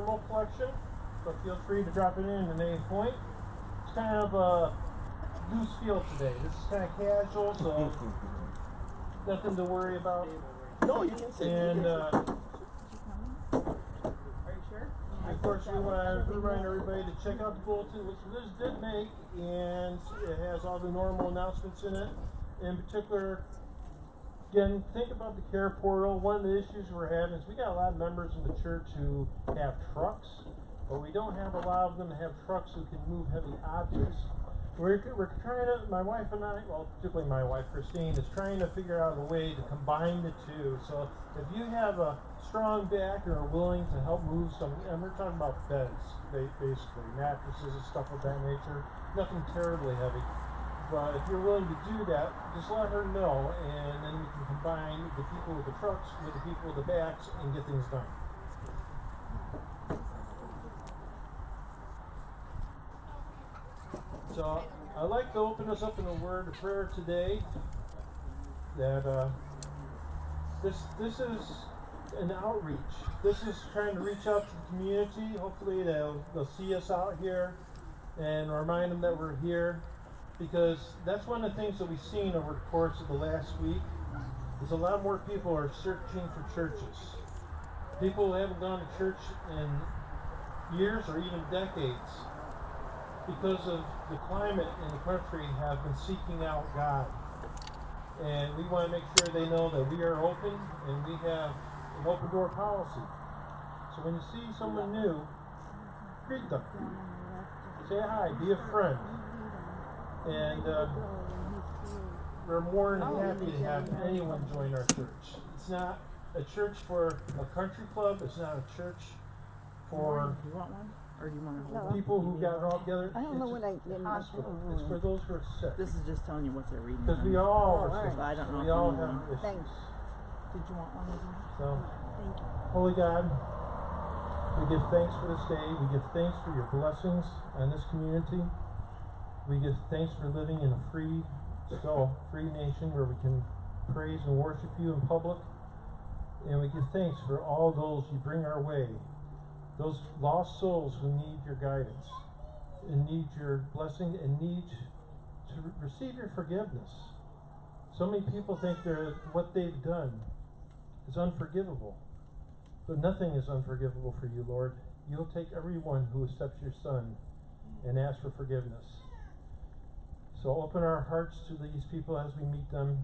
normal collection, so feel free to drop it in at any point. It's kind of a loose feel today. This is kind of casual, so nothing to worry about. No, you can sit. And Are you sure? of course, we want to remind everybody to check out the bulletin, which Liz did make, and it has all the normal announcements in it. In particular, again, think about the care portal. One of the issues we're having is we got a lot of members in the church who have trucks, but we don't have a lot of them that have trucks who can move heavy objects. We're trying to, my wife and I, well, particularly my wife, Christine, is trying to figure out a way to combine the two. So if you have a strong back and are willing to help move some, and we're talking about beds, basically, mattresses and stuff of that nature, nothing terribly heavy. But if you're willing to do that, just let her know, and then we can combine the people with the trucks with the people with the backs and get things done. So I'd like to open us up in a word of prayer today. That this is an outreach. This is trying to reach out to the community. Hopefully they'll see us out here and remind them that we're here, because that's one of the things that we've seen over the course of the last week. Is a lot more people are searching for churches. People who haven't gone to church in years or even decades, because of the climate in the country, have been seeking out God. And we want to make sure they know that we are open and we have an open door policy. So when you see someone new, greet them. Say hi, be a friend. And we're more than happy to have anyone join our church. It's not a church for a country club. It's not a church for... Do you want one? Or do you want to hold people who got it all together. I don't know what I did. Hospital. It's for those who are sick. This is just telling you what they're reading. Because we all are right. sick. I don't know We if all you have want issues. Thanks. Did you want one of them? So, Thank you. Holy God, we give thanks for this day. We give thanks for your blessings on this community. We give thanks for living in a free nation where we can praise and worship you in public. And we give thanks for all those you bring our way. Those lost souls who need your guidance and need your blessing and need to receive your forgiveness. So many people think what they've done is unforgivable, but nothing is unforgivable for you, Lord. You'll take everyone who accepts your Son and ask for forgiveness. So open our hearts to these people as we meet them,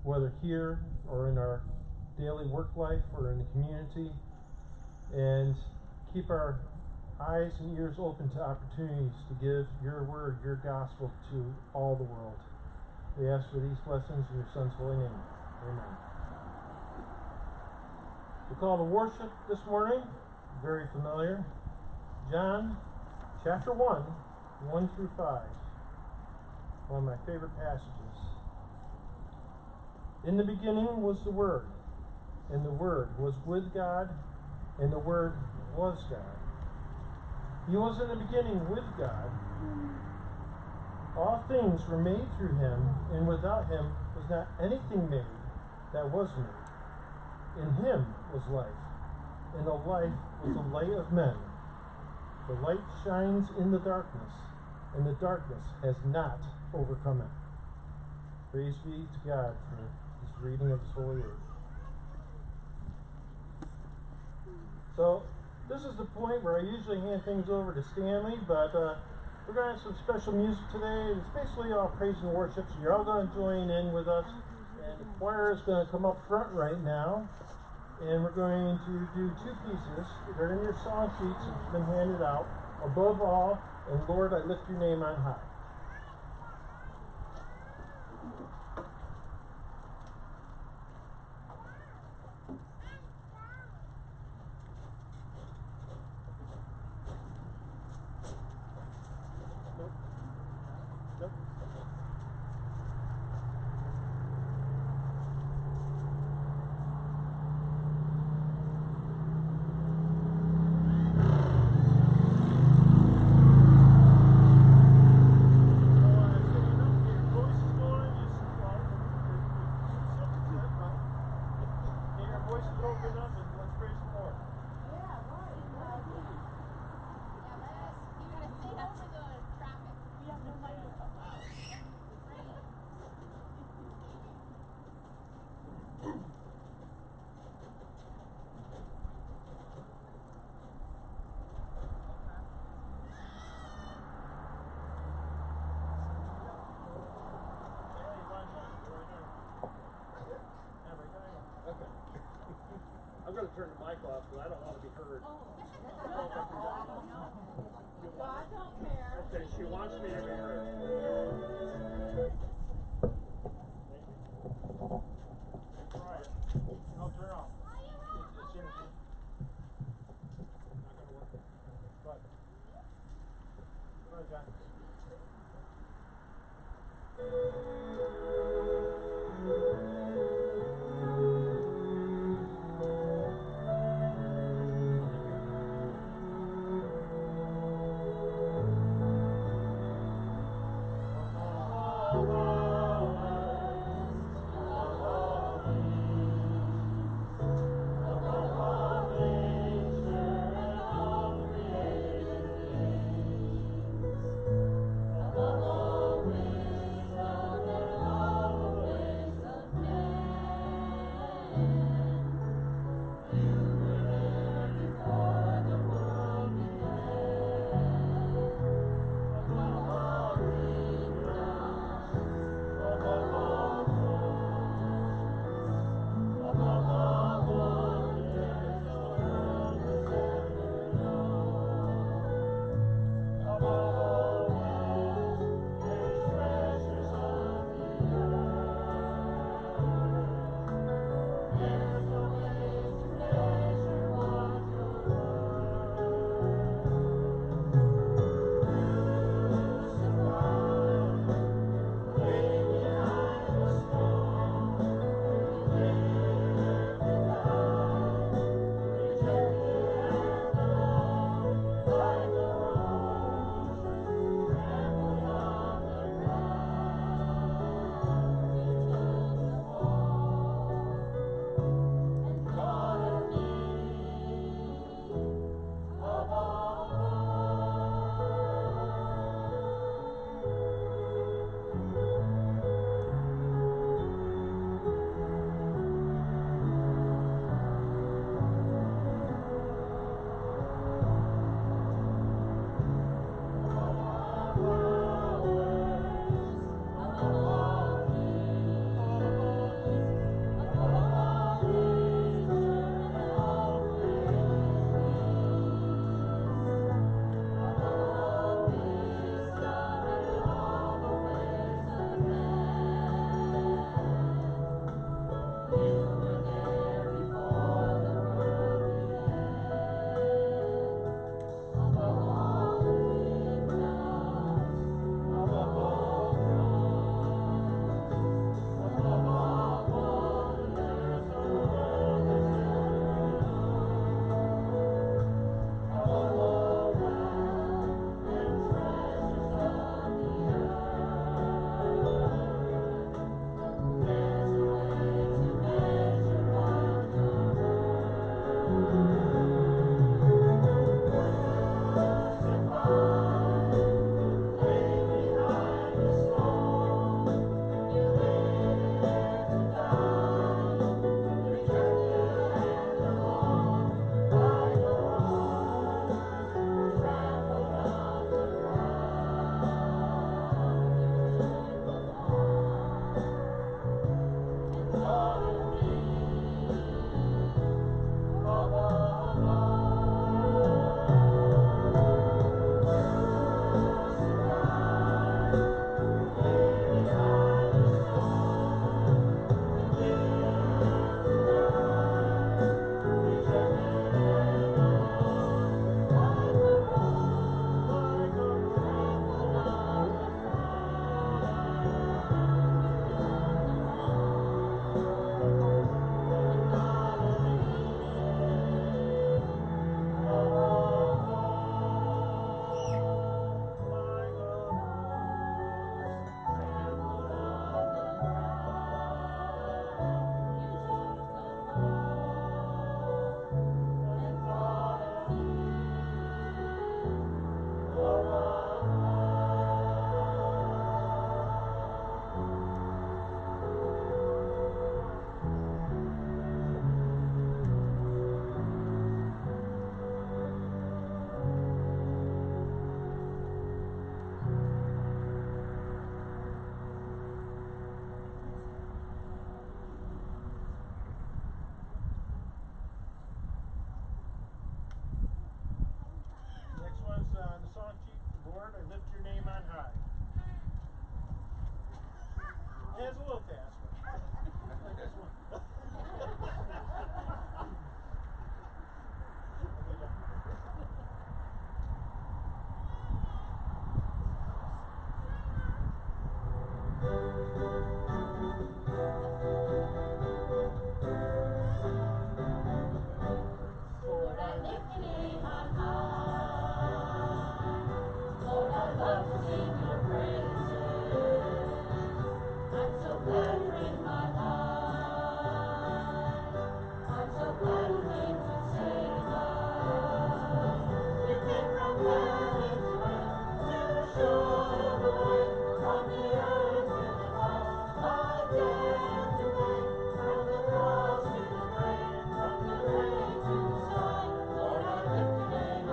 whether here or in our daily work life or in the community, and keep our eyes and ears open to opportunities to give your word, your gospel to all the world. We ask for these blessings in your Son's holy name. Amen. The call to worship this morning, very familiar. John chapter 1, 1 through 5. One of my favorite passages. In the beginning was the Word, and the Word was with God, and the Word was God. He was in the beginning with God. All things were made through him, and without him was not anything made that was made. In him was life, and the life was the light of men. The light shines in the darkness, and the darkness has not overcome it. Praise be to God for this reading of his holy word. So, this is the point where I usually hand things over to Stanley, but we're going to have some special music today. It's basically all praise and worship, so you're all going to join in with us. And the choir is going to come up front right now, and we're going to do two pieces. They're in your song sheets, it's been handed out. Above all, and Lord, I lift your name on high. turn the mic off because I don't want to be heard. I don't care. Okay, she wants me to be heard. Try it. No, turn off. It's in. Not gonna work. But. Go ahead, John. love to sing your praises. I'm so glad you're in my life. I'm so glad you came to save us. You came from heaven to earth to show the way from the earth to the cross. My debt to pay from the cross to the grave, from the grave to the sky. Lord, I lift your name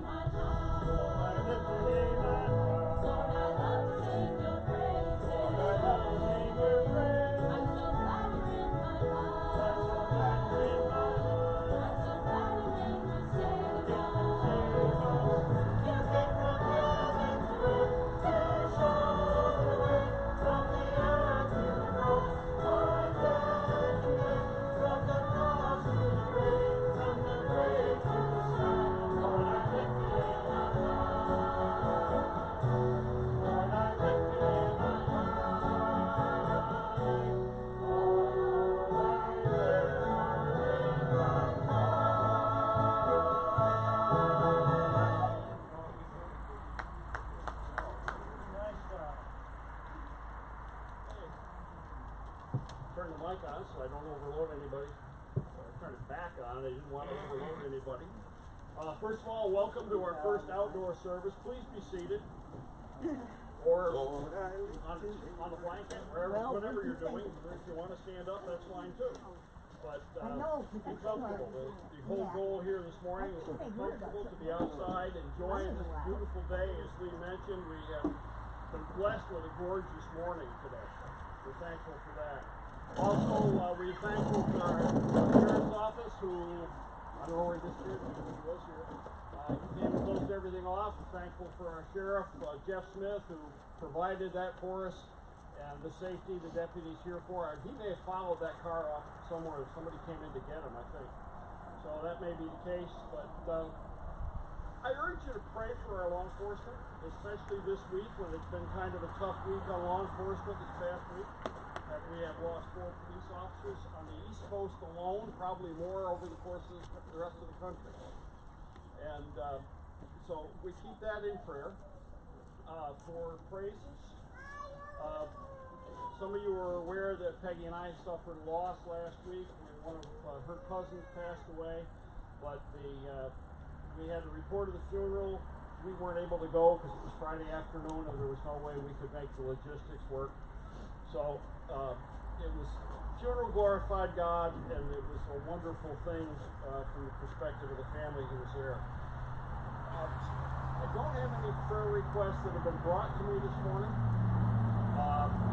on high. Lord, I lift your name on high. Lord, I love to sing your praises. I'm so glad you're in my life. I'm so glad you came to save us. You came from heaven to earth to show the way from the earth to the cross. My debt to pay from the cross to the grave, from the grave to the sky. Lord, I lift your name on high. Lord, I lift your name on Turn the mic on so I don't overload anybody. Turn it back on. I didn't want to overload anybody. First of all, welcome to our first outdoor service. Please be seated. Or on the blanket, whatever you're doing. If you want to stand up, that's fine too. But be comfortable. The whole goal here this morning is to be comfortable, to be outside, enjoying this beautiful day. As Lee mentioned, we have been blessed with a gorgeous morning today. We're thankful for that. Also, we're thankful for our sheriff's office, who, I don't know where this is, he was here. He came and closed everything off. We're thankful for our sheriff, Jeff Smith, who provided that for us, and the safety the deputy's here for. He may have followed that car off somewhere. Somebody came in to get him, I think. So that may be the case, but I urge you to pray for our law enforcement, especially this week when it's been kind of a tough week on law enforcement this past week. We have lost 4 police officers on the East Coast alone, probably more over the course of the rest of the country. And so we keep that in prayer. For praises, some of you are aware that Peggy and I suffered loss last week. One of her cousins passed away, but we had a report of the funeral. We weren't able to go because it was Friday afternoon and there was no way we could make the logistics work. So it was funeral glorified God, and it was a wonderful thing from the perspective of the family who was there. I don't have any prayer requests that have been brought to me this morning,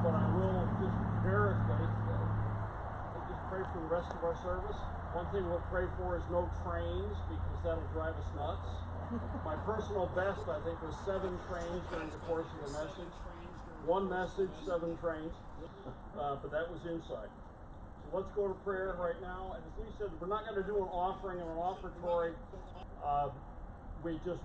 but I will just generically just pray for the rest of our service. One thing we'll pray for is no trains, because that'll drive us nuts. My personal best, I think, was 7 trains during the course of the message. 1 message, 7 trains, but that was inside. So let's go to prayer right now. And as Lee said, we're not going to do an offering or an offertory. We just